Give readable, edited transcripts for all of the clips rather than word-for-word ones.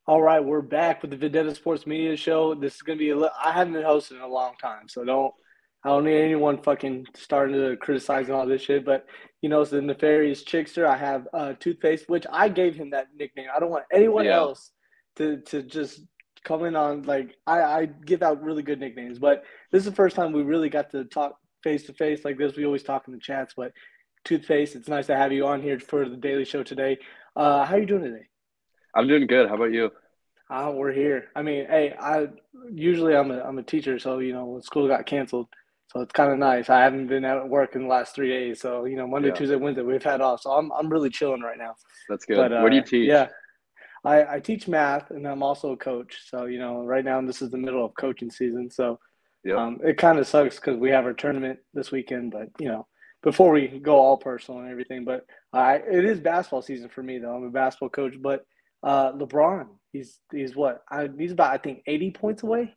All right, we're back with the Vendetta Sports Media show. This is gonna be I haven't been hosting in a long time, so I don't need anyone fucking starting to criticize and all this shit. But it's the nefarious Chickster. I have Toothpaste, which I gave him that nickname. I don't want anyone Yeah, else to just come in on like I give out really good nicknames, but this is the first time we really got to talk face to face like this. We always talk in the chats, but Toothpaste, it's nice to have you on here for the daily show today. How are you doing today? I'm doing good. How about you? We're here. I mean, hey, I usually I'm a teacher, so when school got canceled, so it's kind of nice. I haven't been at work in the last 3 days, so Monday, Yeah, Tuesday, Wednesday we've had off, so I'm really chilling right now. that's good. But Where do you yeah, teach? I teach math and I'm also a coach. So right now this is the middle of coaching season, so Yep. it kind of sucks because we have our tournament this weekend. But before we go all personal and everything, but it is basketball season for me though. I'm a basketball coach, but LeBron, he's what? He's about I think 80 points away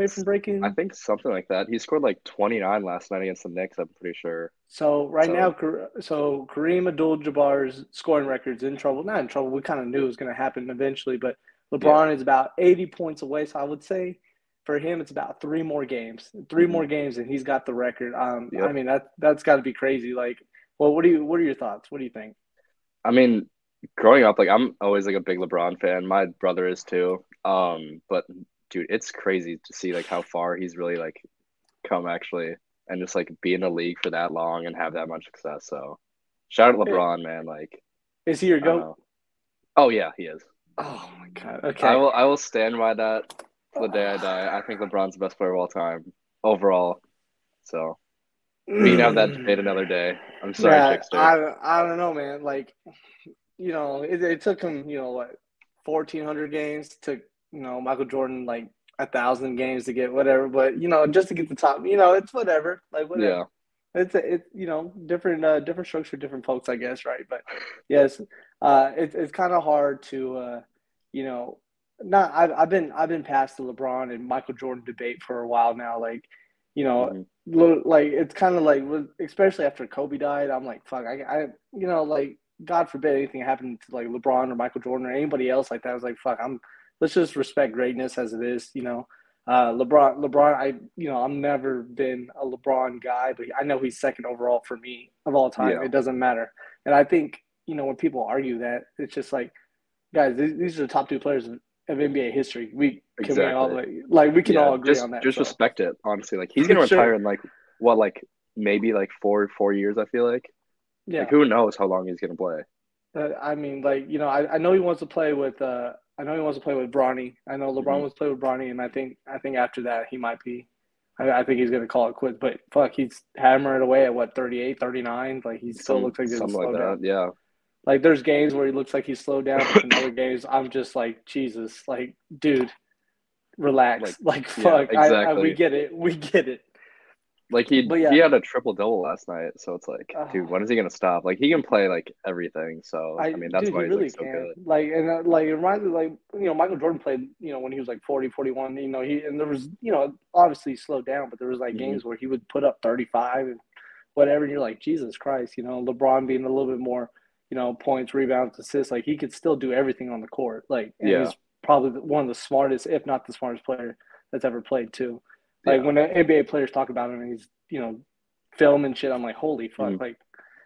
from I breaking. think something like that. He scored like 29 last night against the Knicks, I'm pretty sure. So right now, So, so Kareem Abdul-Jabbar's scoring record's in trouble. Not in trouble. We kind of knew it was going to happen eventually, but yeah. LeBron is about 80 points away. So I would say for him, it's about three hmm more games, and he's got the record. I Yep. mean that's got to be crazy. Like, well, what are your thoughts? What do you think? I mean, growing up, like I'm always like a big LeBron fan. My brother is too. But dude, it's crazy to see like how far he's really like come actually and just like be in the league for that long and have that much success. So shout out Eh, LeBron, man. Like, Is he your I don't goat? know. Oh yeah, he is. Oh my God. I Okay. will I will stand by that to the day I die. I think LeBron's the best player of all time overall. So we can have that debate another day. I'm sorry, Yeah, Chickster. I don't know, man. Like, it took him, what, 1,400 games. Took, Michael Jordan like 1,000 games to get whatever. But just to get the top, it's whatever. Like whatever. Yeah. It's different different strokes for different folks, I guess, right? But yes, it's kind of hard to you know, not I've been past the LeBron and Michael Jordan debate for a while now. Like, you know, hmm like it's kind of like especially after Kobe died, I'm like, fuck, like God forbid anything happened to like LeBron or Michael Jordan or anybody else like that. I was like, fuck, let's just respect greatness as it is. LeBron, I've never been a LeBron guy, but I know he's second overall for me of all time. Yeah. It doesn't matter. And I think, when people argue that, it's just like, guys, these are the top two players of NBA history. We all Exactly. like we can Yeah. all agree Just on that. just So respect it, honestly. Like he's for gonna retire sure. in like what, like maybe like four years, I feel like. Like Yeah. who knows how long he's gonna play. I mean, like, I know he wants to play with I know he wants to play with Bronny. I know LeBron hmm wants to play with Bronny, and I think after that he might be. I think he's gonna call it quits. But fuck, he's hammering away at what 38, 39. Like he still looks like he doesn't Something like slow down. that. Yeah. Like there's games where he looks like he's slowed down, but then other games I'm just like Jesus, like dude, Like relax. Like yeah, fuck, we exactly. get it, we get it. Like he But he yeah, had a triple double last night, so it's like, dude, uh, when is he gonna stop? Like he can play like everything, so I mean that's dude, he why he's like really so can. good. Like, and like, it reminds me, like, Michael Jordan played, when he was like 40, 41. And there was, obviously he slowed down, but there was like hmm games where he would put up 35 and whatever. And you're like, Jesus Christ, LeBron being a little bit more, points, rebounds, assists, like he could still do everything on the court. Like, and Yeah, he's probably one of the smartest, if not the smartest player that's ever played too. Like yeah. when the NBA players talk about him and he's, film and shit, I'm like, holy hmm fuck. Like,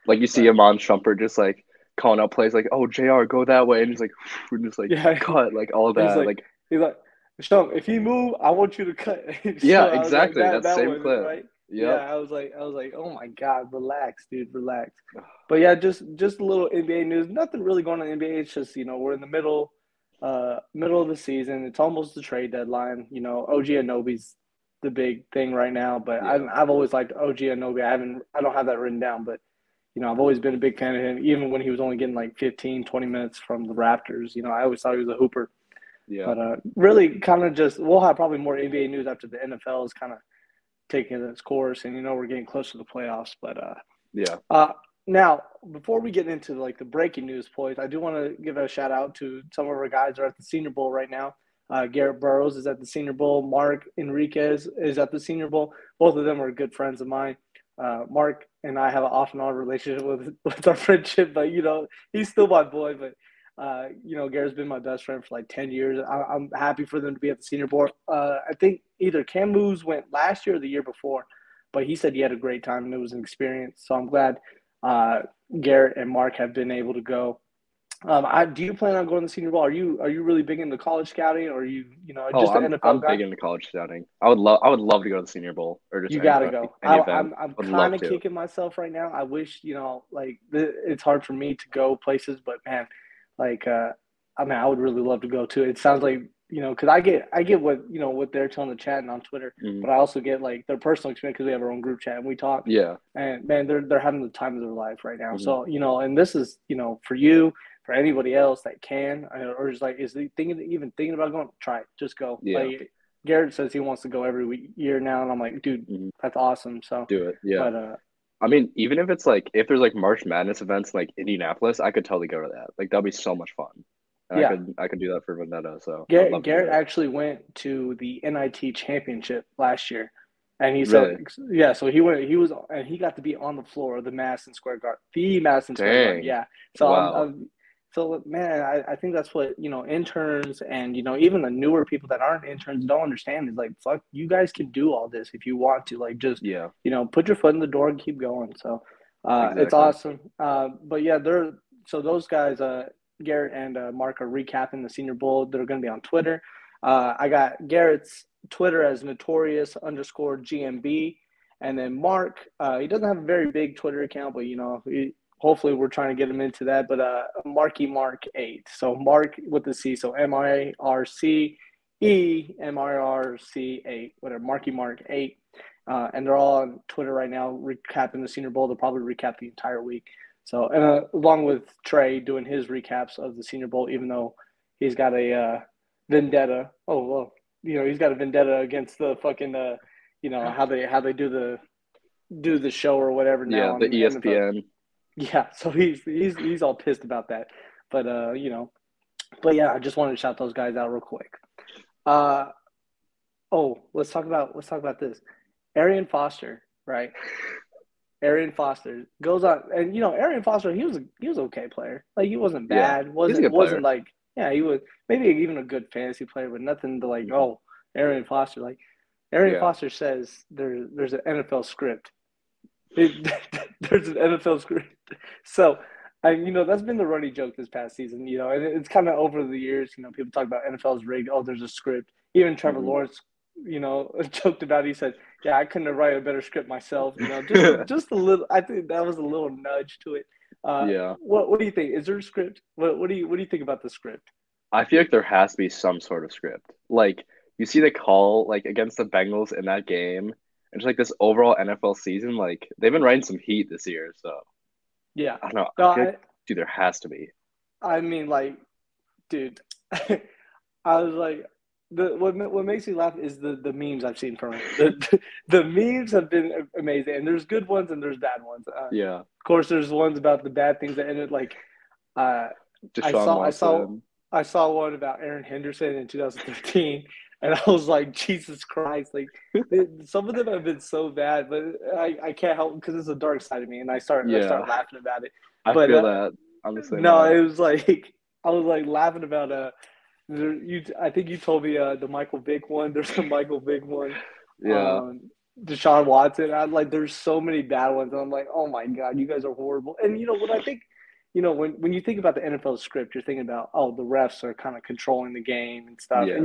Like you see but him on Shumpert just like calling out plays like, "Oh, JR, go that way," and he's like, we're just like yeah, cut like all he's that. like, Like he's like, Sean, if you move, I want you to cut. yeah, So I was like, exactly. that That that same was it, clip. right? Yeah, Yep. I was like, oh my God, relax, dude, relax. But yeah, just a little NBA news. Nothing really going on in the NBA. It's just we're in the middle of the season. It's almost the trade deadline. OG Anobi's the big thing right now. But Yeah. I've always liked OG Anobi. I don't have that written down, but I've always been a big fan of him, even when he was only getting like 15, 20 minutes from the Raptors. I always thought he was a hooper. Yeah. But really, kind of just we'll have probably more NBA news after the NFL is kind of taking its course, and we're getting close to the playoffs. But Yeah. uh, now before we get into like the breaking news points, I do want to give a shout out to some of our guys that are at the Senior Bowl right now. Garrett Burroughs is at the Senior Bowl. Marc Enriquez is at the Senior Bowl. Both of them are good friends of mine. Marc and I have an off and on relationship with our friendship, but he's still my boy. But Garrett's been my best friend for like 10 years. I'm happy for them to be at the Senior Bowl. I think either Cam Moose went last year or the year before, but he said he had a great time and it was an experience. So I'm glad Garrett and Marc have been able to go. Do you plan on going to the Senior Bowl? Are you really big into college scouting, or are you Oh, just an I'm NFL guy? big into college scouting. I would love to go to the Senior Bowl or just You gotta any go. any event. I'm Would kind love of to. kicking myself right now. I wish it's hard for me to go places, but man, like I would really love to go too. It sounds like because I get what they're telling the chat and on Twitter, Hmm. but I also get like their personal experience because we have our own group chat and we talk. Yeah. And man, they're having the time of their life right now. Hmm. So and this is for you, for anybody else that can, or is like even thinking about going, try it, just go. Yeah. Like Garrett says he wants to go every year now, and I'm like, dude, Hmm. that's awesome. So, Do it. Yeah. but I mean, even if it's like if there's like March Madness events in, like Indianapolis, I could totally go to that. Like that'd be so much fun. And I yeah, could I could do that for Vendetta, so I'd Garrett love to do Garrett it. actually went to the NIT championship last year, and he said, Really? yeah. So he went, and he got to be on the floor of the Madison Square Garden. Dang. Yeah. So Wow. so man, I think that's what interns and even the newer people that aren't interns don't understand is like, fuck, you guys can do all this if you want to. Like, just Yeah, put your foot in the door and keep going. So, it's exactly. awesome. But yeah, those guys. Garrett and Marc are recapping the Senior Bowl. They're going to be on Twitter. I got Garrett's Twitter as notorious_GMB. And then Marc, he doesn't have a very big Twitter account, but, hopefully we're trying to get him into that. But Marky Mark 8. So Marc with the C. So MIRCE MIRC 8, whatever, Marky Mark 8. And they're all on Twitter right now recapping the Senior Bowl. They'll probably recap the entire week. So, and along with Trey doing his recaps of the Senior Bowl, even though he's got a vendetta. Oh well, he's got a vendetta against the fucking how they do the show or whatever now Yeah, the on NFL. ESPN. Yeah, so he's all pissed about that. But but yeah, I just wanted to shout those guys out real quick. Uh let's talk about this. Arian Foster, right? Arian Foster goes on, and Arian Foster, he was an okay player. Like, he wasn't Yeah, bad. he's a wasn't good wasn't player. like, yeah, he was maybe even a good fantasy player, but nothing to like, Hmm. oh, Arian Foster. Like, Arian Yeah. Foster says there's an NFL script. It, there's an NFL script. So, that's been the running joke this past season. And it's kind of over the years. People talk about NFL's rigged. Oh, there's a script. Even Trevor Hmm. Lawrence, joked about it. He said, "Yeah, I couldn't have written a better script myself." Just a little. I think that was a little nudge to it. Yeah. What do you think? Is there a script? What do you think about the script? I feel like there has to be some sort of script. Like you see the call like against the Bengals in that game, and just like this overall NFL season, like they've been riding some heat this year. So Yeah. I don't know. I No, feel like dude, there has to be. I mean, like, dude, I was like, what makes me laugh is the memes I've seen from it. The memes have been amazing, and there's good ones and there's bad ones. Of Yeah. course, there's ones about the bad things that ended. Like, uh, I Deshaun saw I saw Watson. I saw one about Aaron Henderson in 2013, and I was like, Jesus Christ! Like, some of them have been so bad, but I can't help because it's a dark side of me, and I start Yeah. laughing about it. I But feel that. I'm the same no, way. it was like I was like laughing about I think you told me the Michael Vick one. There's a Michael Vick one. Yeah. Um, Deshaun Watson. I'm like, there's so many bad ones. And I'm like, oh my god, you guys are horrible. And what I think, when you think about the NFL script, you're thinking about, oh, the refs are kind of controlling the game and stuff. Yeah.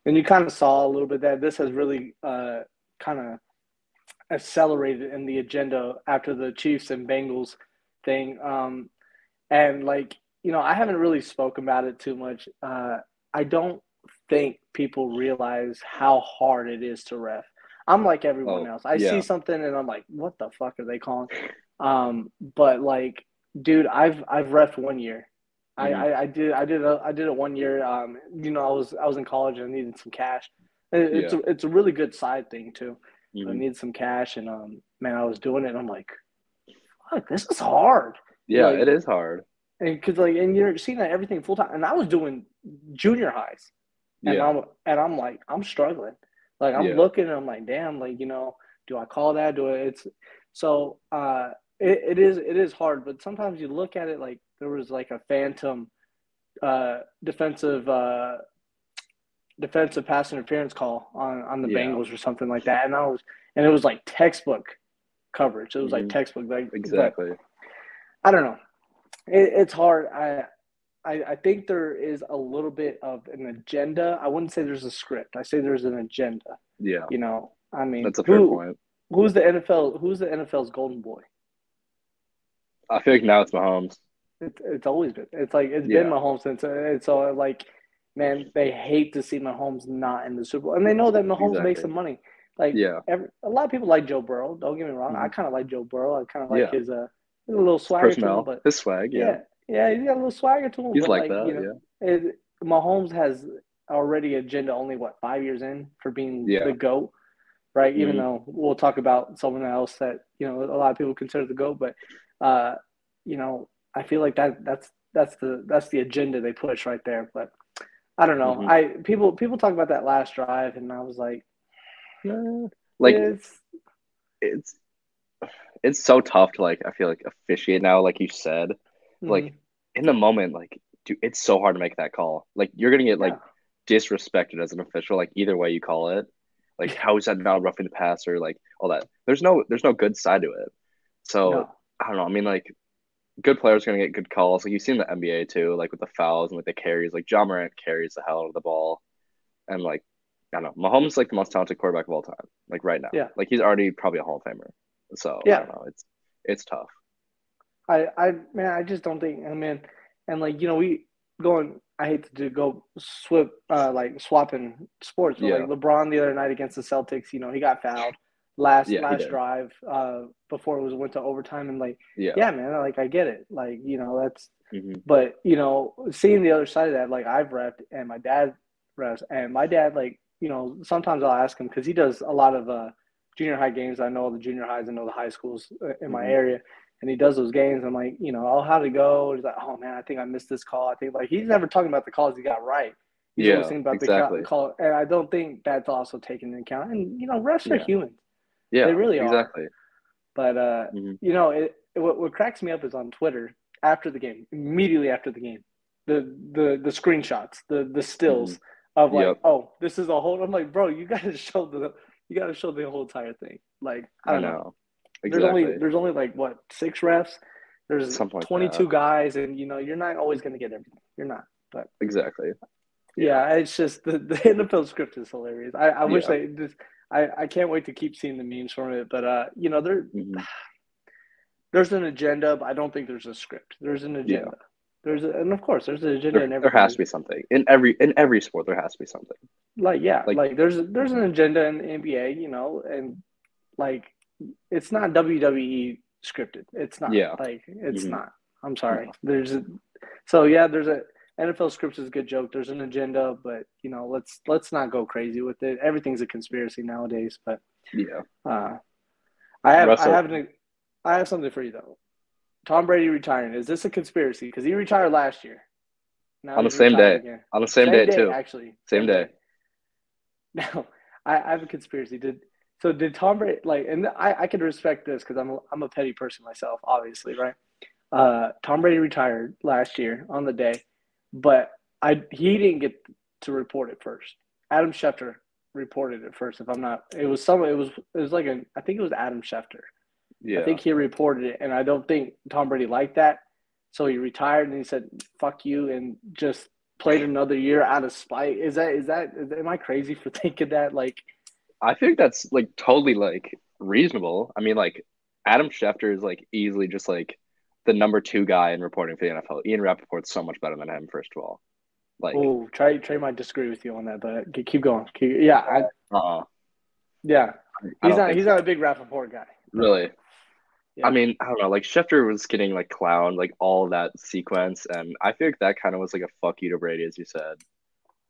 And you kind of saw a little bit that this has really kind of accelerated in the agenda after the Chiefs and Bengals thing. And like, I haven't really spoken about it too much. I don't think people realize how hard it is to ref. I'm like everyone Oh, else. I see yeah. something and I'm like, what the fuck are they calling? But like, dude, I've refed 1 year. I, Hmm. I, I did it 1 year. I was in college and I needed some cash. It's Yeah. a really good side thing too. I Hmm. needed some cash and man, I was doing it and I'm like, fuck, this is hard. Yeah, Like, it is hard. and because and you're seeing that everything full time, and I was doing junior highs, and Yeah. I'm like, I'm struggling. Like, I'm Yeah. looking and I'm like, damn, like, do I call that? It's so it is hard, but sometimes you look at it like there was like a phantom defensive pass interference call on the Yeah. Bengals or something like that, and it was like textbook coverage. It was like Hmm. textbook, like, but Exactly. I don't know. It's hard. I think there is a little bit of an agenda. I wouldn't say there's a script. I say there's an agenda. Yeah. I mean, That's a fair point. who's the NFL? Who's the NFL's golden boy? I feel like now it's Mahomes. It's always been. It's like it's been Yeah. Mahomes since. It's all like, man, they hate to see Mahomes not in the Super Bowl, and they know that Mahomes makes Exactly. some money. Like Yeah. a lot of people like Joe Burrow. Don't get me wrong. I Hmm. kind of like Joe Burrow. I kind of like Yeah. his a little His swagger to him, personnel, but his swag. Yeah. yeah, yeah, he's got a little swagger to him. He's But like like that. Yeah. Mahomes has already agenda only 5 years in for being Yeah. the GOAT, right? Even Hmm. though we'll talk about someone else that a lot of people consider the GOAT, but uh, I feel like that's the agenda they push right there. But I don't know. Hmm. People talk about that last drive, and I was like, Like it's it's it's so tough to like I feel like officiate now, like you said. Like mm, in the moment, like dude, it's so hard to make that call. Like you're gonna get like yeah, disrespected as an official, like either way you call it. Like yeah, how is that not roughing the passer? Like all that. There's no good side to it. So no, I don't know. I mean, like good players are gonna get good calls. Like you've seen the NBA too, like with the fouls and like the carries. Like John Morant carries the hell out of the ball, and like I don't know, Mahomes is like the most talented quarterback of all time. Like right now, yeah, like he's already probably a Hall of Famer. So I yeah. don't know. It's tough. Man, I just don't think. I mean, and like we going. I hate to go like swapping sports, but like Yeah, LeBron the other night against the Celtics, he got fouled yeah, he last did. drive before it went to overtime, and like, Yeah. yeah, man, like I get it, like that's, Hmm. but seeing the other side of that, like I've repped and my dad reps, and my dad like sometimes I'll ask him because he does a lot of junior high games. I know the junior highs, I know the high schools in my Hmm. area, and he does those games. I'm like, oh, how'd it go? He's like, oh man, I think I missed this call. I think like he's never talking about the calls he got right. He's always Yeah, thinking about the exactly. call, and I don't think that's also taken into account. And refs are Yeah, humans; they yeah, really are. exactly. But Hmm. what cracks me up is on Twitter after the game, immediately after the game, the screenshots, the Hmm. stills of like, Yep, oh, this is a whole. I'm like, bro, you got to show the whole entire thing. Like, I I don't know. know. Exactly. There's only like what, 6 refs. There's Something like that. 22 guys, and you're not always going to get everything. You're not. But Exactly. Yeah, yeah, it's just the NFL script is hilarious. I wish yeah. they just. I can't wait to keep seeing the memes from it. But Hmm. there's an agenda, but I don't think there's a script. There's an Yeah. agenda. And of course, there's an agenda There in there has everything. to be something in every sport. There has to be something. Like, yeah, Like, like there's an mhm. agenda in the NBA, and like it's not WWE scripted. It's not. Yeah. Like, it's Hmm. not. I'm sorry. No. So yeah, there's a NFL script is a good joke. There's an agenda, but let's not go crazy with it. Everything's a conspiracy nowadays. But Yeah. uh, Russell I have something for you though. Tom Brady retiring. Is this a conspiracy? Because he retired last year. Now on the he's same retiring day. again. On the same Same day day, too. actually. Same Same day. day. Now, I have a conspiracy. Did Tom Brady like? And I can respect this because I'm a petty person myself, obviously, right? Tom Brady retired last year on the day, but he didn't get to report it first. Adam Schefter reported it first. If I'm not, it was like I think it was Adam Schefter. I Yeah. think he reported it, and I don't think Tom Brady liked that. So he retired and he said, "Fuck you," and just played another year out of spite. Am I crazy for thinking that? Like, I think that's like totally like reasonable. I mean, like Adam Schefter is like easily just like the number two guy in reporting for the NFL. Ian Rappaport's so much better than him, first of all. Like, oh, Trey might disagree with you on that, but keep going. uh, Yeah, I don't think he's so. not a big Rappaport guy, but Really. I yeah, mean, I don't know. Like Schefter was getting like clowned, like all of that sequence, and I feel like that kind of was like a fuck you to Brady, as you said.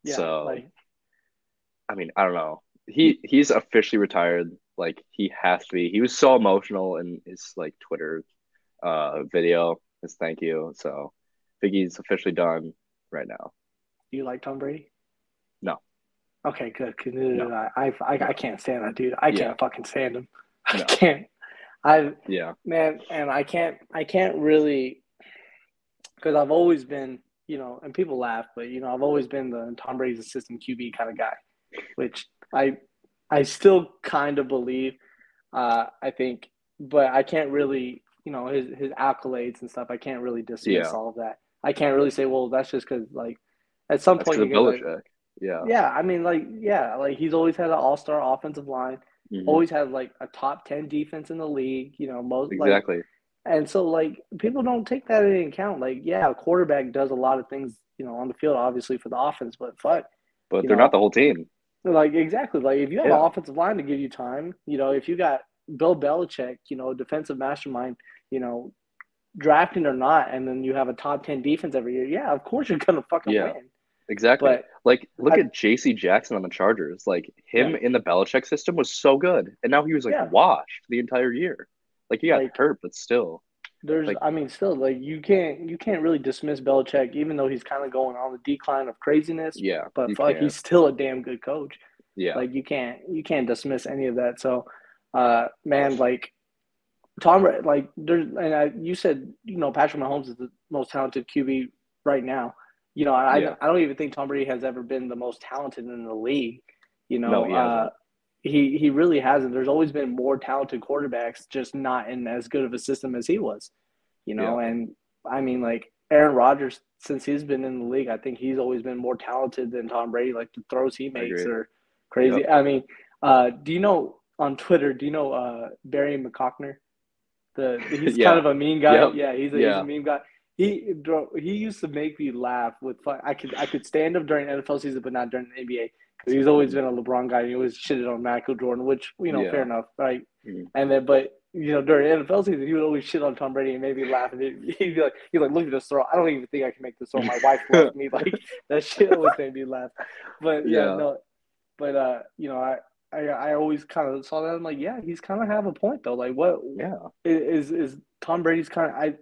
yeah, So, like I mean, I don't know. He's officially retired. Like he has to be. He was so emotional in his like Twitter video, his thank you. So I think he's officially done right now. do you like Tom Brady? No, Okay, good. 'Cause no, I no, can't stand that dude. I yeah, can't fucking stand him. I no, can't. I yeah, Man, and I can't really because I've always been. and people laugh, but I've always been the Tom Brady's assistant QB kind of guy, which I still kind of believe. I think, but I can't really, his accolades and stuff. I can't really dismiss Yeah. all of that. I can't really say, well, that's just because like at some That's point because you of get like, Belichick. Yeah. yeah, I mean, like, yeah, like he's always had an all-star offensive line, Hmm. always had like a top 10 defense in the league. Most like, Exactly. and so like people don't take that into account. Like, yeah, a quarterback does a lot of things, on the field, obviously for the offense, but fuck, But you they're not know, the whole team. like exactly. Like if you have an Yeah. offensive line to give you time, if you got Bill Belichick, defensive mastermind, you know, drafting or not, and then you have a top 10 defense every year, yeah, of course you're gonna fucking Yeah. win. Exactly. But Like, look I at J.C. Jackson on the Chargers. Like, yeah, him in the Belichick system was so good, and now he was like yeah. washed the entire year. Like, he got Like hurt, but still, there's like, I mean still like you can't really dismiss Belichick, even though he's kind of going on the decline of craziness, yeah, but you fuck, can't. he's still a damn good coach. Yeah. Like you can't dismiss any of that. So man, like Tom, like there's, and you said, Patrick Mahomes is the most talented QB right now. Yeah. I don't even think Tom Brady has ever been the most talented in the league. You No, know, he uh, hasn't. he really hasn't. There's always been more talented quarterbacks, just not in as good of a system as he was. Yeah. And I mean, like Aaron Rodgers, since he's been in the league, I think he's always been more talented than Tom Brady. Like the throws he I makes agree. are Yep. crazy. I mean, do you know on Twitter? Do you know Barry McCockner? He's kind Yeah. of a mean guy. Yep. Yeah, he's a Yeah. mean guy. He used to make me laugh with fun. I could stand him during NFL season, but not during the NBA because he's always Mhm. been a LeBron guy. And he always shitted on Michael Jordan, which fair Yeah. enough, right? Mhm. And then, but during NFL season, he would always shit on Tom Brady and made me laugh. And he'd be like, look at this throw. I don't even think I can make this throw. My wife left me. Like that shit always made me laugh. But yeah, Yeah. no. But I always kind of saw that. I'm like, yeah, he's kind of have a point though. Like, what Yeah. is Tom Brady's kind of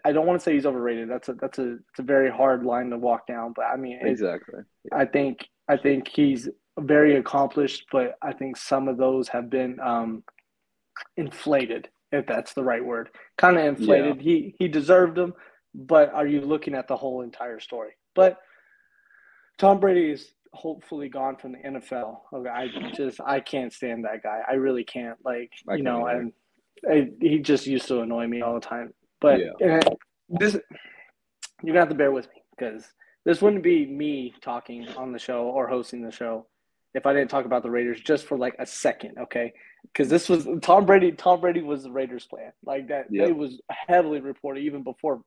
I don't want to say he's overrated. It's a very hard line to walk down. But I mean, Exactly. Yeah. I think he's very accomplished. But I think some of those have been inflated, if that's the right word. Kind of Yeah. inflated. He deserved them, but are you looking at the whole entire story? But Tom Brady is hopefully gone from the NFL. Okay, I can't stand that guy. I really can't. Like I can't either. and he just used to annoy me all the time. But Yeah. this you're gonna have to bear with me because this wouldn't be me talking on the show or hosting the show if I didn't talk about the Raiders just for like a second, okay? Because this was Tom Brady. Tom Brady was the Raiders' plan. Like that, Yep. it was heavily reported even before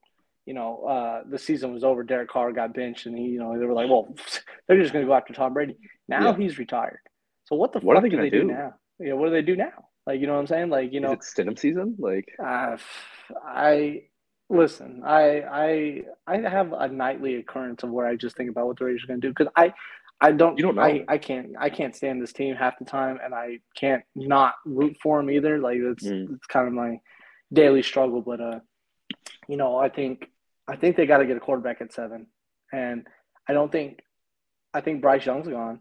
the season was over. Derek Carr got benched, and they were like, well, they're just going to go after Tom Brady. Now Yeah. he's retired. So what the What are they fuck do gonna they do do? now? What do they do now? Like, you know what I'm saying? Like, Is it Stidham season? Like, uh, I listen. I have a nightly occurrence of where I just think about what the Raiders are going to do because I don't you don't I know. I can't stand this team half the time, and I can't not root for them either. Like Mm. it's kind of my daily struggle. But I think they got to get a quarterback at 7, and I don't think I think Bryce Young's gone.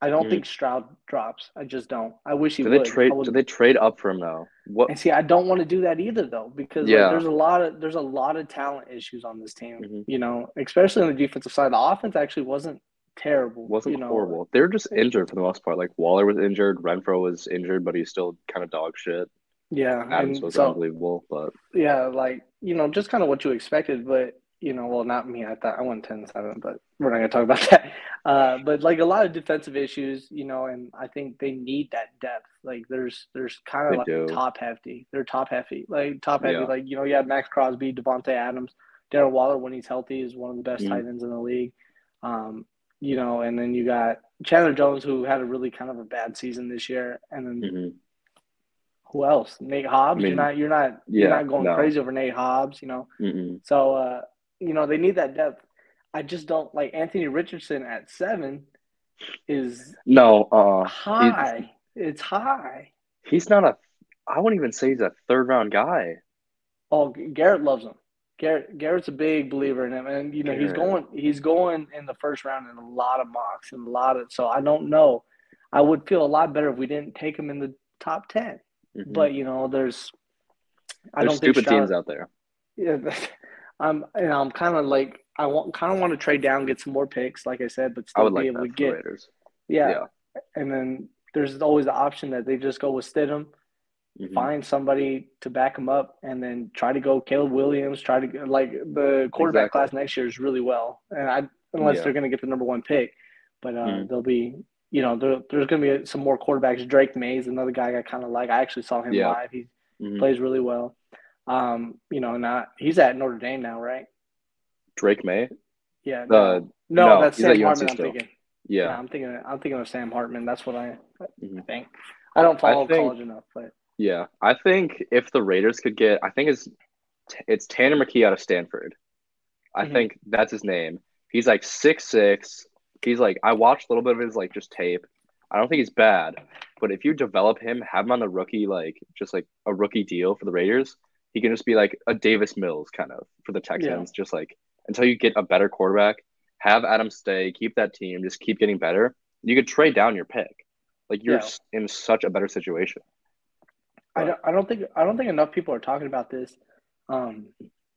I don't Mm. think Stroud drops. I just don't. I wish he Do they would. I trade? Do would. they trade up for him though? What? And see, I don't want to do that either though, because like Yeah. there's a lot of talent issues on this team. Hmm. Especially on the defensive side. The offense actually wasn't terrible. Wasn't horrible. They were just injured for the most part. Like Waller was injured, Renfro was injured, but he's still kind of dog shit. Yeah, Adams and was so unbelievable, but yeah, like just kind of what you expected, but well, not me. I thought I went 10-7, but we're not gonna talk about that. But like a lot of defensive issues, and I think they need that depth. Like there's kind of they like do. top hefty. They're top heavy, like top heavy. Yeah. Like you have Max Crosby, Devontae Adams, Darren Waller when he's healthy is one of the best Mm. tight ends in the league. And then you got Chandler Jones who had a really kind of a bad season this year, and then Hmm. who else? Nate I Hobbs. You're mean, not you're not you're yeah, not going no. crazy over Nate Hobbs. Mm-mm. So they need that depth. I just don't like Anthony Richardson at 7 is No, high. It's high. he's not a. I wouldn't even say he's a third round guy. Oh, Garrett loves him. Garrett's a big believer in him, and he's Garrett. going in the first round in a lot of mocks and a lot of. So I don't know. I would feel a lot better if we didn't take him in the top 10. Hmm. But I There's don't think stupid teams Stroud. out there. Yeah, I'm kind of like kind of want to trade down, get some more picks, like I said, but I still would be like able that to for the get Raiders. yeah. Yeah. And then there's always the option that they just go with Stidham, Hmm. find somebody to back them up, and then try to go Caleb Williams. Try to like the quarterback Exactly. class next year is really well, and unless Yeah. they're going to get the number one pick, but Hmm. they'll be. There's going to be some more quarterbacks. Drake Mays, another guy I kind of like. I actually saw him Yeah. live. He Hmm. plays really well. Not he's at Notre Dame now, right? Drake May. Yeah, no, No, that's he's at Sam UNC Hartman. I'm still. thinking. Yeah, Yeah. I'm thinking of Sam Hartman. That's what I Hmm. think. I don't I follow think. college enough, but Yeah. I think if the Raiders could get, I think it's Tanner McKee out of Stanford. I mhm. think that's his name. He's like 6'6". He's like I watched a little bit of his like just tape. I don't think he's bad, but if you develop him, have him on the rookie like just like a rookie deal for the Raiders, he can just be like a Davis Mills kind of for the Yeah, Texans, just like until you get a better quarterback, have Adam stay, keep that team, just keep getting better. You could trade down your pick. Like you're yeah. in such a better situation. I But don't, I don't think I don't think enough people are talking about this. Um,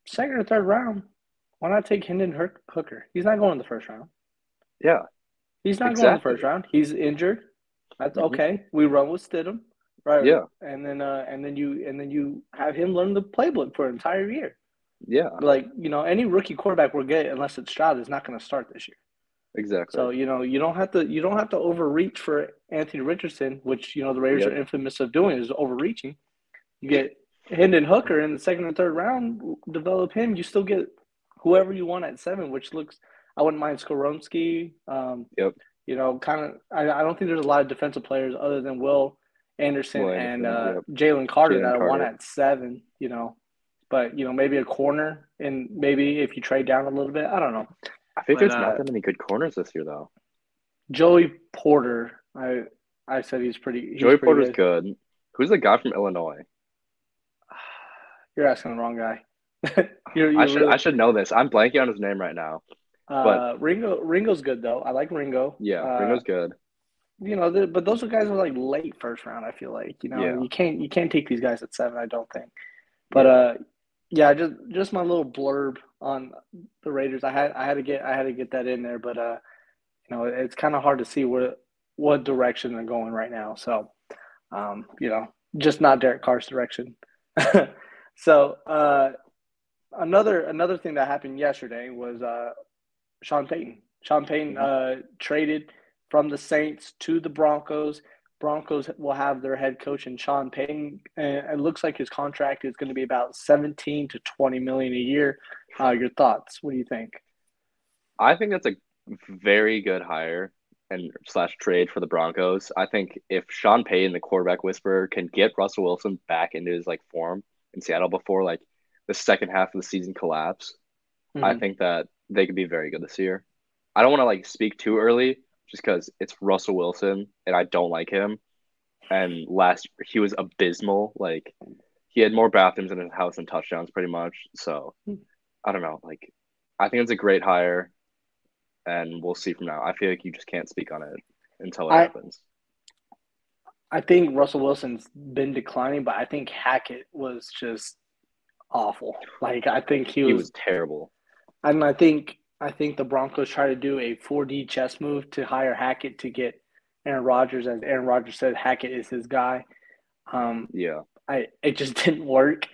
Second or third round, why not take Hendon Hooker? He's not going in the first round. yeah, He's not going in the first exactly. round. He's injured. That's Hmm. okay. We run with Stidham, right? Yeah, And then you have him learn the playbook for an entire year. yeah, Like any rookie quarterback we're getting, unless it's Stroud, is not going to start this year. exactly. So you don't have to overreach for Anthony Richardson, which the Raiders Yep. are infamous of doing is overreaching. You get Hendon Hooker in the second and third round, develop him. You still get whoever you want at 7, which looks. I wouldn't mind Skoronski. Yep. Kind of. I don't think there's a lot of defensive players other than Will Anderson Will and Anderson. Yep. Jalen Carter Jalen that I want Carter. at 7. But maybe a corner, and maybe if you trade down a little bit, I don't know. I think But there's not that many good corners this year, though. Joey Porter, I said he's Joey pretty Porter's good. good. Who's the guy from Illinois? You're asking the wrong guy. you're I you're should really I should know this. I'm blanking on his name right now. But Ringo's good though. I like Ringo. yeah, Ringo's good. But those are guys are like late first round. I feel like Yeah, you can't take these guys at 7. I don't think. But yeah. yeah, just my little blurb on the Raiders. I had to get that in there, but it's kind of hard to see what direction they're going right now. So just not Derek Carr's direction. So another thing that happened yesterday was Sean Payton. Sean Payton Mhm. traded from the Saints to the Broncos. Broncos will have their head coach in Sean Payton. And it looks like his contract is going to be about 17 to 20 million a year. Your thoughts? What do you think? I think that's a very good hire and slash trade for the Broncos. I think if Sean Payton, the quarterback whisperer, can get Russell Wilson back into his like form in Seattle before like the second half of the season collapse, I Mm-hmm. think that they could be very good this year. I don't want to like speak too early just because it's Russell Wilson and I don't like him. And last year he was abysmal. Like he had more bathrooms in his house than touchdowns, pretty much. So I don't know. Like I think it's a great hire, and we'll see from now. I feel like you just can't speak on it until it I happens. I think Russell Wilson's been declining, but I think Hackett was just awful. Like I think he He was, was terrible. and I think the Broncos try to do a 4D chess move to hire Hackett to get Aaron Rodgers, as Aaron Rodgers said, Hackett is his guy. Um, Yeah. it just didn't work,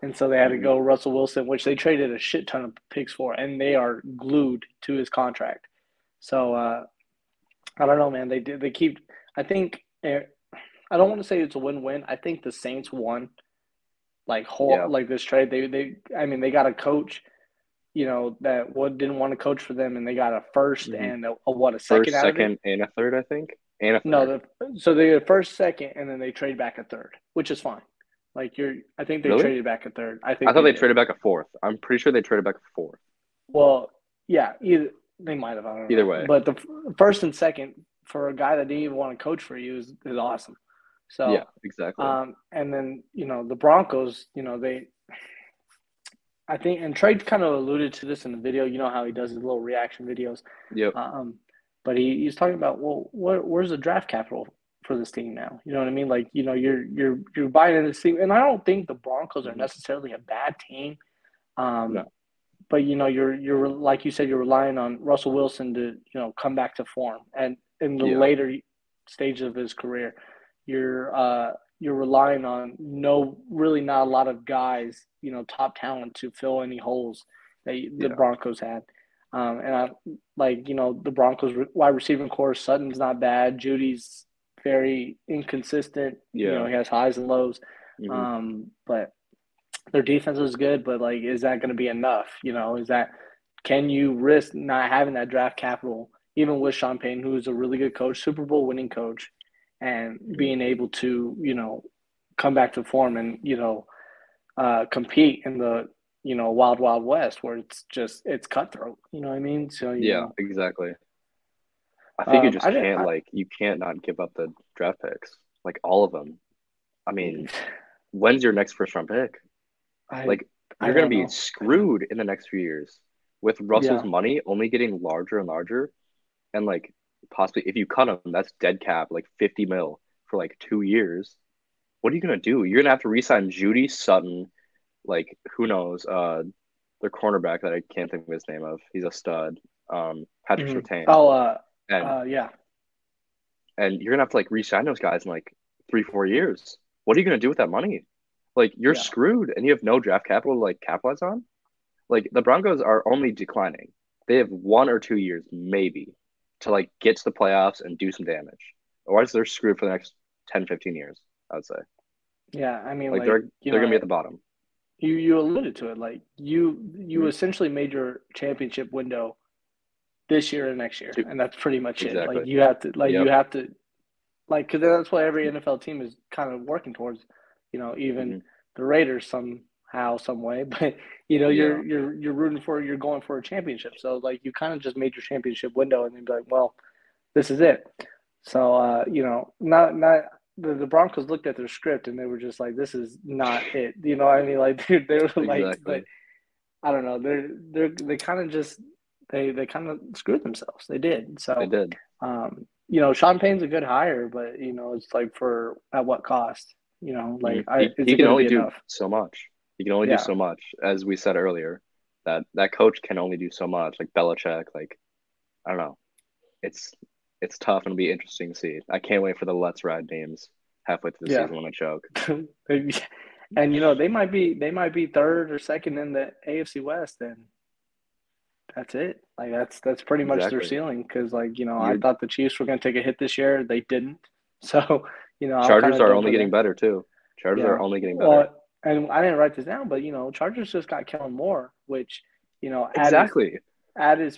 and so they had to Hmm. go Russell Wilson, which they traded a shit ton of picks for, and they are glued to his contract. So I don't know, man. They keep. I think I don't want to say it's a win-win. I think the Saints won Yeah. like this trade. They got a coach that didn't want to coach for them, and they got a first Hmm. and a second First, out of it. second, and a third, I think. And a No, third. so they get a first, second, and then they trade back a third, which is fine. I think they Really? traded back a third. I I think thought they they did. traded back a fourth. I'm pretty sure they traded back a fourth. Well, yeah, either they might have. I don't Either know, way. but the first and second for a guy that didn't even want to coach for you is awesome. Yeah, So, exactly. and then the Broncos, I think, and Trey kind of alluded to this in the video. You know how he does his little reaction videos. Yep. Um, but he's talking about, well, where's the draft capital for this team now? You know what I mean? Like, you're buying into this team, and I don't think the Broncos are Hmm. necessarily a bad team. Um, No. but you're like you said, you're relying on Russell Wilson to come back to form, and in the Yeah, later stages of his career, you're relying on really not a lot of guys, top talent to fill any holes that the yeah, Broncos had. And I like the Broncos wide receiving core. Sutton's not bad. Judy's very inconsistent. yeah. He has highs and lows. Hmm. But their defense is good. But like, is that going to be enough? Can you risk not having that draft capital, even with Sean Payton, who is a really good coach, Super Bowl winning coach, and Hmm. being able to come back to form and compete in the wild wild west where it's cutthroat. You know what I mean? So Yeah, exactly. I think you just I didn't. can't like you can't not give up the draft picks, like all of them. I mean, when's your next first round pick? I Like I you're gonna don't be know. I don't. screwed in the next few years with Russell's Yeah. money only getting larger and larger, and like possibly if you cut him, that's dead cap, like 50 mil for like 2 years. What are you gonna do? You're gonna have to re-sign Judy Sutton, like who knows, their cornerback that I can't think of his name of. He's a stud. Patrick Hmm. Surtain. Oh. And Yeah. you're gonna have to like re-sign those guys in like 3, 4 years. What are you gonna do with that money? Like you're Yeah. screwed and you have no draft capital to like capitalize on. Like the Broncos are only declining. They have 1 or 2 years maybe to like get to the playoffs and do some damage. Otherwise they're screwed for the next 10, 15 years, I would say. Yeah. I mean, Like like they're gonna be at the bottom. you alluded to it. Like you Mhm. essentially made your championship window this year and next year, Two- and that's pretty much it. Like Exactly. you have to like Yep. you have to like because that's what every NFL team is kind of working towards. Even Hmm. the Raiders somehow, some way, but Yeah. you're rooting for you're going for a championship. So like you kind of just made your championship window, and then be like, well, this is it. So not the Broncos looked at their script and they were just like, this is not it. You know what I mean? Like they were like, but Exactly. I don't know. They kind of just they kind of screwed themselves. They did. They So did. Sean Payne's a good hire, but it's like for at what cost? Hmm. Like is He it can going to only be do enough? so much. He can only do Yeah, so much, as we said earlier. That coach can only do so much. Like Belichick, like I don't know. It's it's tough and it'll be interesting to see. I can't wait for the Let's Ride names halfway through the yeah. season when I choke. And they might be third or second in the AFC West, and that's it. Like that's pretty much their Exactly. ceiling. Because like I Your thought the Chiefs were going to take a hit this year. They didn't. So I'm kind Chargers of are done only for getting them. better too. Chargers are Yeah. only getting better. Well, and I didn't write this down, but Chargers just got Kellen Moore, which at his Exactly.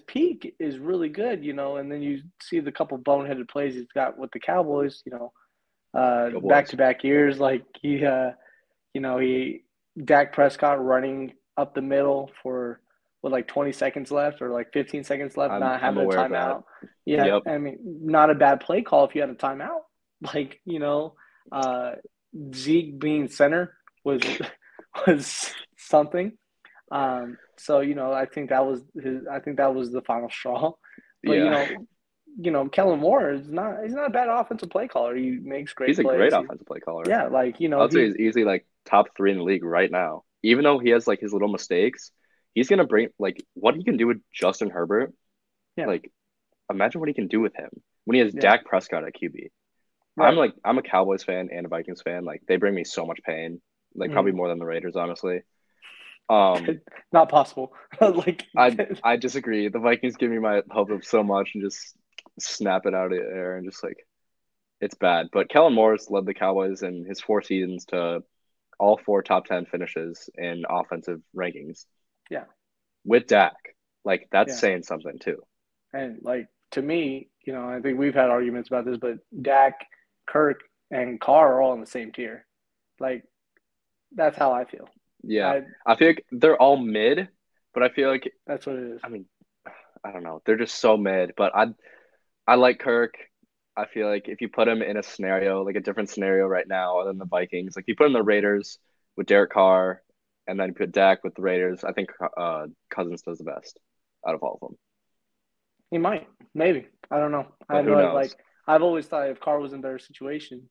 peak is really good. And then you see the couple boneheaded plays he's got with the Cowboys. Go Back boys. to back years, like he Dak Prescott running up the middle for with like 20 seconds left or like 15 seconds left, I'm not I'm having a aware of that. timeout. Yeah, Yep. I mean, not a bad play call if you had a timeout. Like, uh, Zeke being center was was something. So I think that was the final straw. But Yeah. Kellen Moore he's not a bad offensive play caller. He makes He's great a great plays. offensive play caller. Yeah, like I would say he he's easily like top 3 in the league right now. Even though he has like his little mistakes, he's gonna bring like what he can do with Justin Herbert. yeah, Like imagine what he can do with him when he has yeah, Dak Prescott at QB. right. I'm a Cowboys fan and a Vikings fan. Like they bring me so much pain. Like probably Mm. more than the Raiders, honestly. Um, Not possible. Like I disagree. The Vikings give me my hope up so much and just snap it out of the air and just like it's bad. But Kellen Moore's led the Cowboys in his 4 seasons to all 4 top 10 finishes in offensive rankings yeah, with Dak. Like that's yeah. saying something too. And like to me, I think we've had arguments about this, but Dak, Kirk, and Carr are all in the same tier. Like that's how I feel. Yeah, I I feel like they're all mid, but I feel like That's what it is. I mean I don't know. They're just so mid. But I like Kirk. I feel like if you put him in a scenario, like a different scenario right now, other than the Vikings, like you put him in the Raiders with Derek Carr, and then you put Dak with the Raiders, I think Cousins does the best out of all of them. He might, maybe. I don't know. I But have who no knows? like. I've always thought if Carr was in a better situation,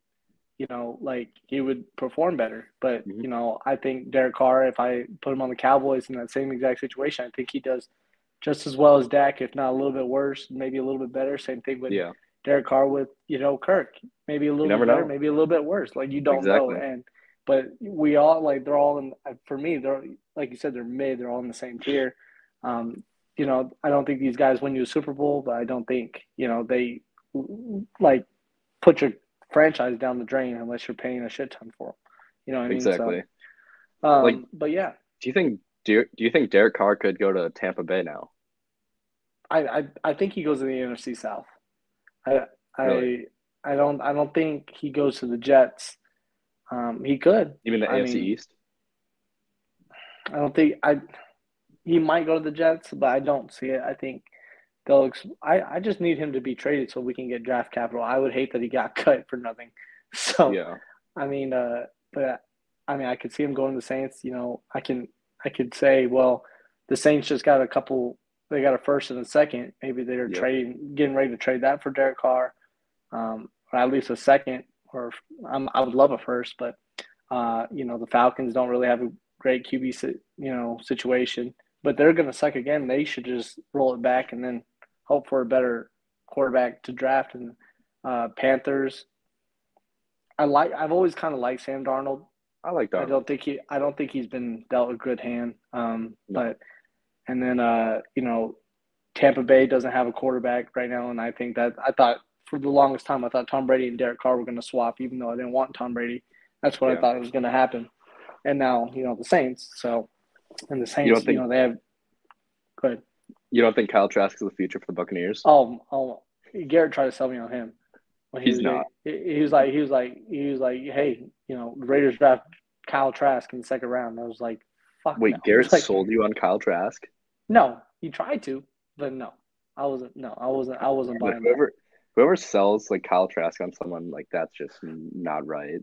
like he would perform better. But, Mhm. I think Derek Carr, if I put him on the Cowboys in that same exact situation, I think he does just as well as Dak, if not a little bit worse, maybe a little bit better. Same thing with Yeah. Derek Carr with, Kirk. Maybe a You little never bit better, know. maybe a little bit worse. Like, you don't know. Exactly. But we all, like, they're all in, for me, they're, like you said, they're mid, they're all in the same tier. Um, I don't think these guys win you a Super Bowl, but I don't think, they, like, put your franchise down the drain unless you're paying a shit ton for them. You know what I mean? So, Exactly. Like, but yeah, do you think Derek Carr could go to Tampa Bay now? I think he goes to the NFC South. I Really? I I don't think he goes to the Jets. He could. Even the I AFC mean, East? I don't think I he might go to the Jets, but I don't see it. I think I just need him to be traded so we can get draft capital. I would hate that he got cut for nothing. So, Yeah. I mean, but I mean, I could see him going to the Saints. I could say, well, the Saints just got a couple. They got a first and a second. Maybe they're Yep. getting ready to trade that for Derek Carr, or at least a second. Or I would love a first, but the Falcons don't really have a great QB, situation. But they're going to suck again. They should just roll it back and then hope for a better quarterback to draft. And Panthers, I've always kind of liked Sam Darnold. I like Darnold. I don't think he's been dealt a good hand. No. But and then Tampa Bay doesn't have a quarterback right now, and I thought for the longest time I thought Tom Brady and Derek Carr were going to swap, even though I didn't want Tom Brady. That's what I Yeah. thought was going to happen. And now the Saints. So and the You Saints, don't think they have good. you don't think Kyle Trask is the future for the Buccaneers? Oh, Garrett tried to sell me on him when he He's was not. getting. He was like, hey, the Raiders draft Kyle Trask in the second round. I was like, fuck no. Wait, Garrett Like, sold you on Kyle Trask? no, he tried to, but no, I wasn't. No, I wasn't But buying that. whoever sells like Kyle Trask on someone, like that's just not right.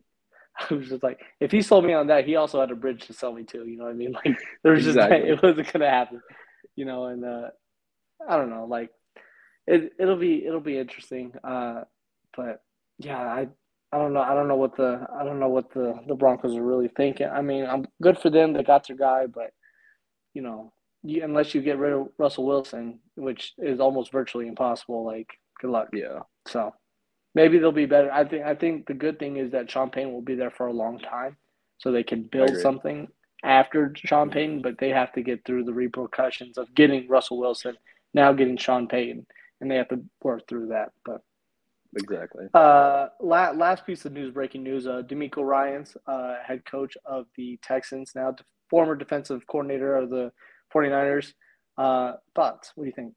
I was just like, if he sold me on that, he also had a bridge to sell me to. You know what I mean? Like, there was just Exactly. it wasn't gonna happen. And I don't know. Like, it'll be interesting. But yeah, I don't know what the Broncos are really thinking. I mean, I'm good for them. They got their guy, but unless you get rid of Russell Wilson, which is almost virtually impossible, like, good luck. Yeah, So maybe they'll be better. I think the good thing is that Sean Payton will be there for a long time, so they can I build agree. something after Sean Payton. But they have to get through the repercussions of getting Russell Wilson, now getting Sean Payton, and they have to work through that. But Exactly. last piece of news, breaking news: DeMeco Ryans, head coach of the Texans, now former defensive coordinator of the 49ers. Thoughts? What do you think?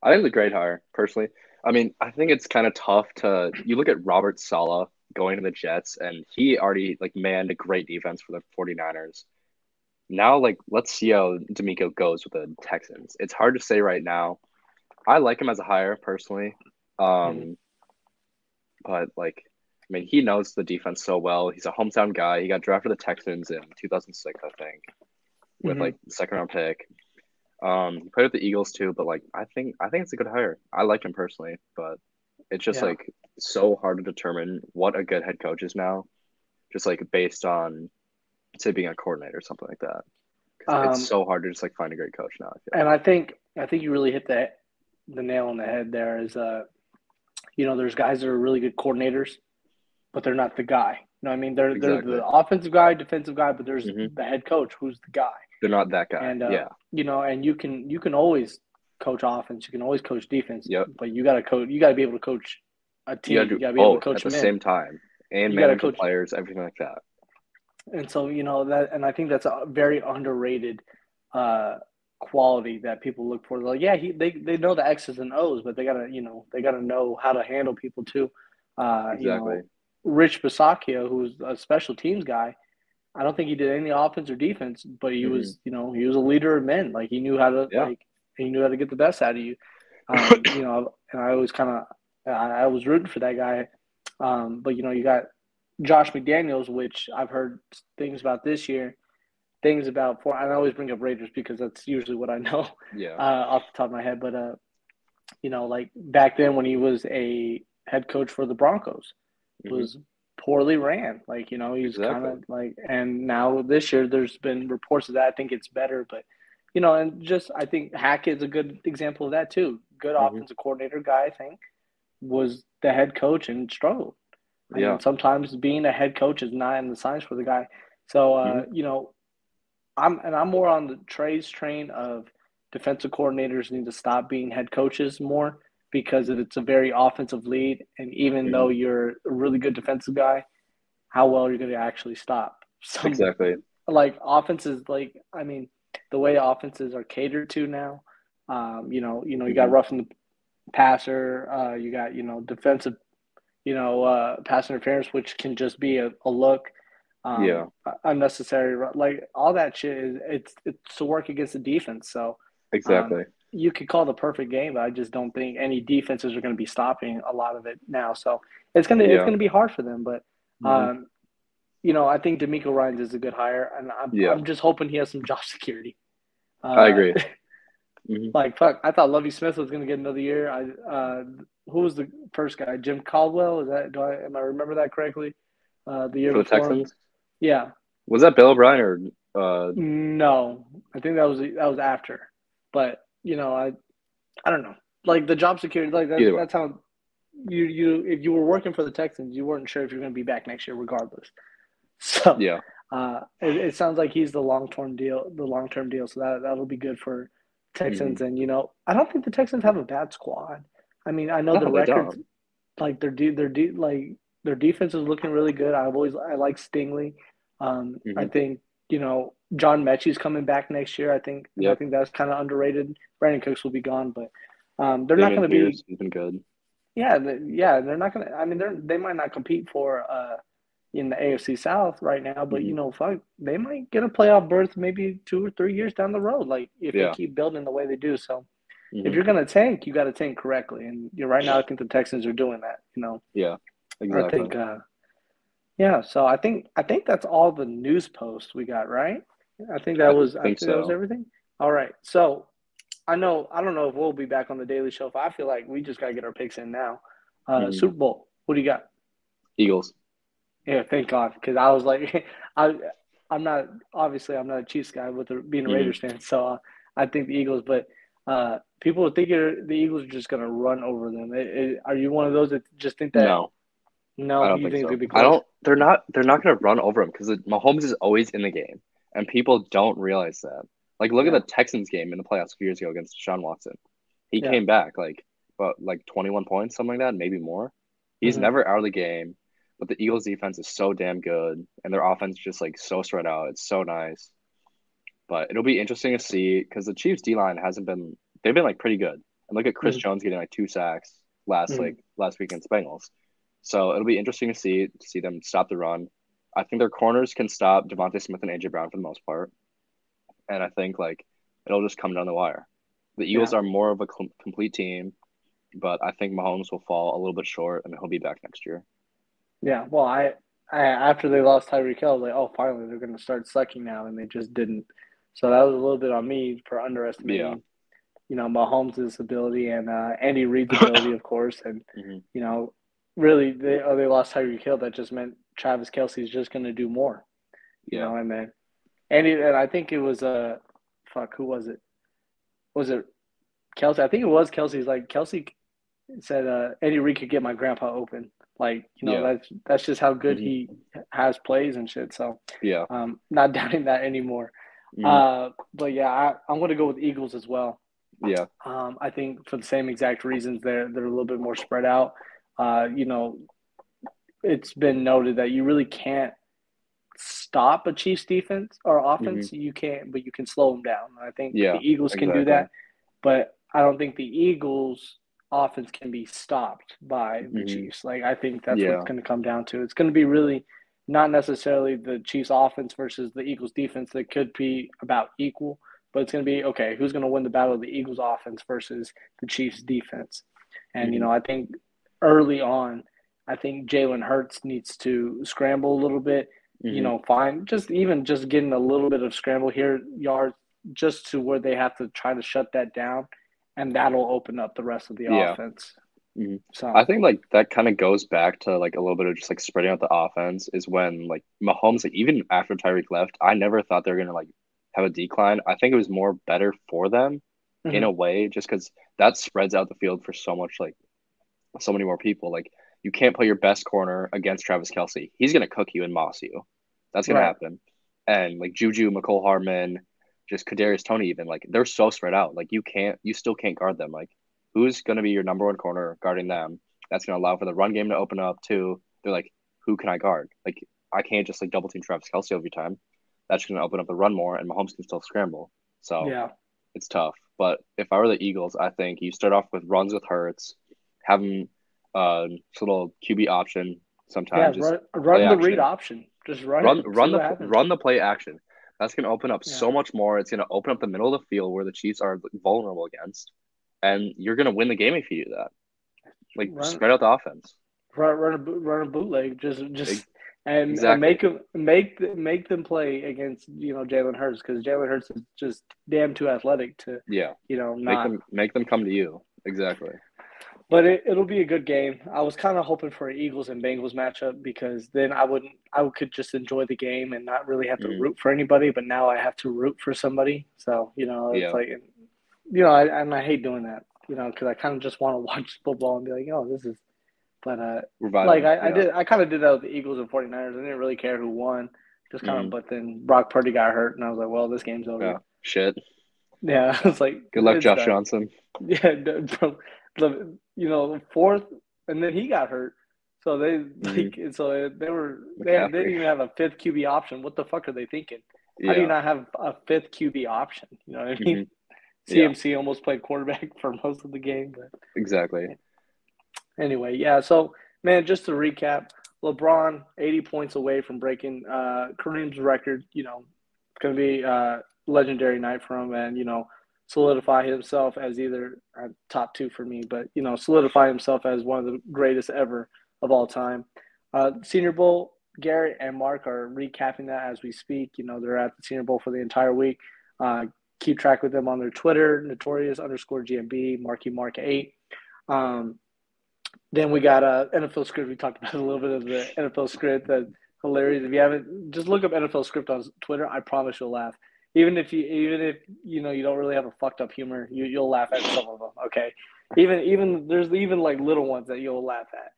I think it's a great hire, personally. I mean, I think it's kind of tough to you look at Robert Saleh going to the Jets, and he already like manned a great defense for the 49ers. Now, like, let's see how DeMeco goes with the Texans. It's hard to say right now. I like him as a hire, personally. Mm-hmm. Um, but like, I mean, he knows the defense so well. He's a hometown guy. He got drafted for the Texans in 2006, I think, with Mm-hmm. like the second round pick. He played with the Eagles too, but like I think it's a good hire. I like him personally, but it's just Yeah. like so hard to determine what a good head coach is now, just like based on say being a coordinator or something like that. Because it's Um, so hard to just like find a great coach now. I feel and like I think you really hit the nail on the head there. Is there's guys that are really good coordinators, but they're not the guy. You know what I mean? They're exactly. the offensive guy, defensive guy, but there's Hmm. the head coach who's the guy. They're not that guy. And Yeah. and you can always coach offense, you can always coach defense, Yep. but you gotta be able to coach a You gotta team. You do gotta be able to both coach at the men. same time and You gotta manage the coach, players, everything like that. and so that, and I think that's a very underrated uh, quality that people look for. Like, yeah, they know the X's and O's, but they gotta know how to handle people too. Uh, you Exactly. know, Rich Bisaccia, who's a special teams guy, I don't think he did any offense or defense, but he Hmm. was, he was a leader of men. Like, Yeah. he knew how to get the best out of you. And I always I was rooting for that guy. But you got Josh McDaniels, which I've heard things about this year, things about for. I always bring up Raiders because that's usually what I know Yeah. off the top of my head. But like back then when he was a head coach for the Broncos, Hmm. was poorly ran. Like, he's kind Exactly. of like, and now this year there's been reports of that. I think it's better, but and just I think Hackett's a good example of that too. Good Hmm. offensive coordinator guy, I think, was the head coach and struggled. I Yeah. mean, sometimes being a head coach is not in the signs for the guy. So, Hmm. I'm more on the Trey's train of defensive coordinators need to stop being head coaches more because it's a very offensive lead, and even though Hmm. you're a really good defensive guy, how well you're going to actually stop some Exactly. like offenses. Like, I mean, the way offenses are catered to now. You got Hmm. roughing the passer, you got defensive, pass interference, which can just be a look, Yeah. unnecessary, like all that shit is it's to work against the defense. So, um, Exactly. you could call the perfect game, but I just don't think any defenses are going to be stopping a lot of it now. So it's Yeah. gonna be hard for them. But Hmm. I think DeMeco Ryans is a good hire, and Yeah. I'm just hoping he has some job security. I Uh, agree. Hmm. like fuck, I thought Lovie Smith was gonna get another year. Who was the first guy? Jim Caldwell? Is that am I remember that correctly? The year For the before him. Texans, Yeah. was that Bill O'Brien or No, I think that was after. But I don't know. Like the job security, like either way? that's how you if you were working for the Texans, you weren't sure if you're going to be back next year, regardless. So, Yeah. it sounds like he's the long term deal. So that'll be good for Hmm. Texans. And I don't think the Texans have a bad squad. I mean, I know No, the they records, don't. like like their defense is looking really good. I like Stingley. I Hmm. think John Mechie's coming back next year. I Yep. think that's kind of underrated. Brandon Cooks will be gone, but they're not Damon going to be. Pierce has been good. Yeah, yeah, they're not going to. I mean, they might not compete for in the AFC South right now, but Hmm. fuck, they might get a playoff berth maybe 2 or 3 years down the road. Like if they Yeah. keep building the way they do. So if Hmm. you're going to tank, you got to tank correctly, and right now I think the Texans are doing that. Yeah. I Exactly. think yeah, so I think that's all the news posts we got, right? I I think think that was so. everything. All right. So I don't know if we'll be back on the Daily Show. But I feel like we just gotta get our picks in now. Hmm. Super Bowl. What do you got? Eagles. Yeah, thank God, because I was like, I I'm not obviously I'm not a Chiefs guy with being a Hmm. Raiders fan, so I think the Eagles. But people are thinking the Eagles are just gonna run over them. Are you one of those that just think that? No, I No, don't you think think it's so. gonna be I close? don't. They're not going to run over him because Mahomes is always in the game, and people don't realize that. Like, look at Yeah, the Texans game in the playoffs a few years ago against Deshaun Watson. He yeah. came back like 21 points, something like that, maybe more. He's Hmm. never out of the game, but the Eagles defense is so damn good, and their offense is just like so spread out. It's so nice. But it'll be interesting to see because the Chiefs D line hasn't been. They've been like pretty good, and look at Chris Hmm. Jones getting like 2 sacks Hmm. last week against Bengals. So it'll be interesting to see them stop the run. I think their corners can stop Devontae Smith and AJ Brown for the most part, and I think like it'll just come down the wire. The Eagles Yeah, are more of a complete team, but I think Mahomes will fall a little bit short, and he'll be back next year. yeah. Well, I after they lost Tyreek Hill, I was like, oh, finally they're gonna start sucking now, and they just didn't. So that was a little bit on me for Yeah. underestimating, Mahomes' ability and Andy Reid's ability, of course, and Hmm. you know, really they lost Tyreek Hill. That just meant Travis Kelsey's just gonna do more, Yeah. and then and I think it was fuck, who was it? Was it Kelsey? I think it was Kelsey's. Like Kelsey said, Eddie Reed could get my grandpa open. Like, Yeah. that's just how good Hmm. he has plays and shit. So, Yeah. not doubting that anymore. Hmm. But yeah, I'm going to go with Eagles as well. Yeah. I think for the same exact reasons, they're a little bit more spread out. Uh, you know, it's been noted that you really can't stop a Chiefs defense or Hmm. offense. You can't, but you can slow them down. I think the Yeah. Eagles can do Exactly. that, but I don't think the Eagles offense can be stopped by the Hmm. Chiefs. Like I think that's what it's Yeah. going to come down to. It's going to be really not necessarily the Chiefs offense versus the Eagles defense that could be about equal, but it's going to be okay, who's going to win the battle of the Eagles offense versus the Chiefs defense. And Hmm. I think early on, I think Jalen Hurts needs to scramble a little bit, Hmm. find just getting a little bit of scramble here yards just to where they have to try to shut that down, and that'll open up the rest of the Yeah. offense. Mhm. So I think like that kind of goes back to like a little bit of just like spreading out the offense is when like Mahomes, like even after Tyreek left, I never thought they were gonna like have a decline. I think it was more better for them in mhm. a way, just because that spreads out the field for so much like so many more people. Like you can't play your best corner against Travis Kelce. He's gonna cook you and moss you. That's gonna Right. happen. And like Juju, McCole Hardman, just Kadarius Toney, even like they're so spread out. Like you still can't guard them. Like who's gonna be your number one corner guarding them? That's gonna allow for the run game to open up too. They're like, who can I guard? Like I can't just like double team Travis Kelce every time. That's gonna open up the run more, and Mahomes can still scramble. So Yeah. it's tough. But if I were the Eagles, I think you start off with runs with Hurts, have him little QB option Yeah. sometimes, just play Run the read action. option. Just run it. See what happens. Run the play action. That's gonna open up Yeah. so much more. It's gonna open up the middle of the field where the Chiefs are vulnerable against, and you're gonna win the game if you do that. Like Run spread out the offense. run a bootleg. E- And Exactly. make them play against Jalen Hurts, because Jalen Hurts is just damn too athletic to Yeah. not. Make them come to you. Exactly. But it'll be a good game. I was kind of hoping for an Eagles and Bengals matchup, because then I could just enjoy the game and not really have to Mm, root for anybody. But now I have to root for somebody. So it's yeah. like, I hate doing that. Because I kind of just want to watch football and be like, oh, this is. But We're like vibing. Yeah. I kind of did that with the Eagles and 49ers. I didn't really care who won, just kind of. Mm, But then Brock Purdy got hurt, and I was like, well, this game's yeah. over. Shit. Yeah, it's like Good luck, it's Josh done. Johnson. Yeah, fourth, and then he got hurt. So Mm-hmm. they didn't McCaffrey. even have a fifth QB option. What the fuck are they thinking? How do you Yeah. not have a fifth QB option? You know what I Hmm. mean? Yeah. CMC almost played quarterback for most of the game, but Exactly. anyway, yeah. So, man, just to recap, LeBron 80 points away from breaking Kareem's record. It's going to be a legendary night for him, and solidify himself as either top two for me, but solidify himself as one of the greatest ever of all time. Senior Bowl, Garrett and Marc are recapping that as we speak. They're at the Senior Bowl for the entire week. Keep track with them on their Twitter, notorious_GMB, Mark8. Then we got NFL script. We talked about a little bit of the NFL script. That's hilarious. If you haven't, just look up NFL script on Twitter. I promise you'll laugh. Even if you don't really have a fucked up humor, you'll laugh at some of them. Okay, even there's even like little ones that you'll laugh at.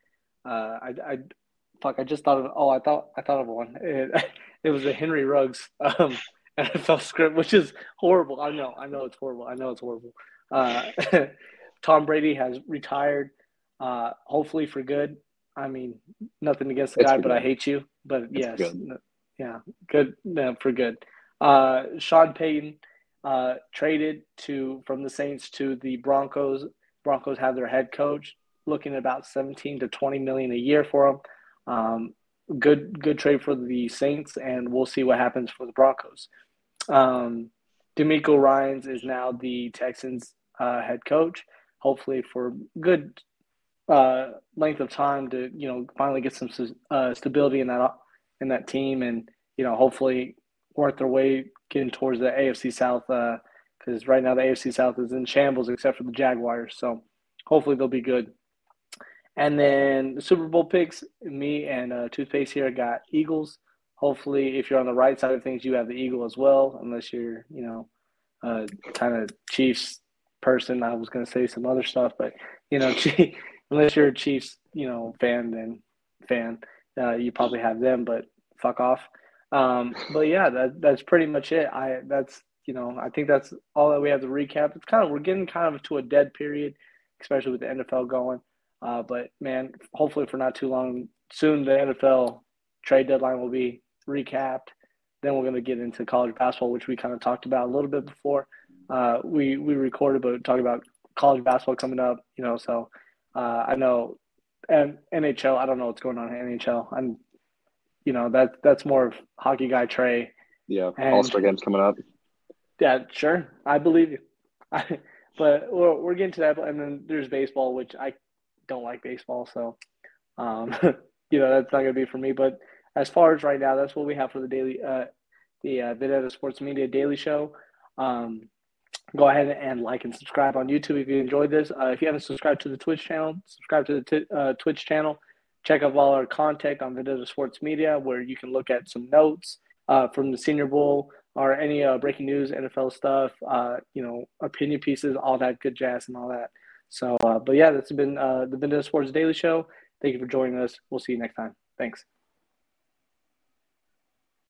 I just thought of. Oh, I thought of one. It was a Henry Ruggs NFL script, which is horrible. I know it's horrible. I know it's horrible. Uh, Tom Brady has retired, hopefully for good. I mean, nothing against the It's guy, for but I good. hate you. But It's for yes, good. yeah, good, no, for good. Sean Payton traded from the Saints to the Broncos. Broncos have their head coach, looking at about 17 to 20 million a year for him. Good trade for the Saints, and we'll see what happens for the Broncos. Um, DeMeco Ryans is now the Texans head coach, hopefully for good length of time to finally get some stability in that team, and hopefully work their way getting towards the AFC South, because right now the AFC South is in shambles except for the Jaguars. So hopefully they'll be good. And then the Super Bowl picks, me and Toothpaste here got Eagles. Hopefully, if you're on the right side of things, you have the Eagle as well, unless you're, kind of Chiefs person. I was going to say some other stuff, but, unless you're a Chiefs, fan, you probably have them, but fuck off. But yeah, that's pretty much it. I think that's all that we have to recap. We're getting kind of to a dead period, especially with the NFL going. But man, hopefully for not too long, soon the NFL trade deadline will be recapped. Then we're going to get into college basketball, which we kind of talked about a little bit before. We recorded, but talking about college basketball coming up. So I know, and NHL. I don't know what's going on in NHL. That's more of hockey guy Trey. Yeah. And All-Star games coming up. yeah, sure, I believe you. But we're getting to that, and then there's baseball, which I don't like baseball, so um, that's not gonna be for me. But as far as right now, that's what we have for the Vendetta Sports Media Daily Show. Um, Go ahead and like and subscribe on YouTube if you enjoyed this. If you haven't subscribed to the Twitch channel, subscribe to the Twitch channel. Check out all our content on Vendetta Sports Media, where you can look at some notes from the Senior Bowl or any breaking news, NFL stuff, opinion pieces, all that good jazz and all that. So, but yeah, that's been the Vendetta Sports Daily Show. Thank you for joining us. We'll see you next time. Thanks.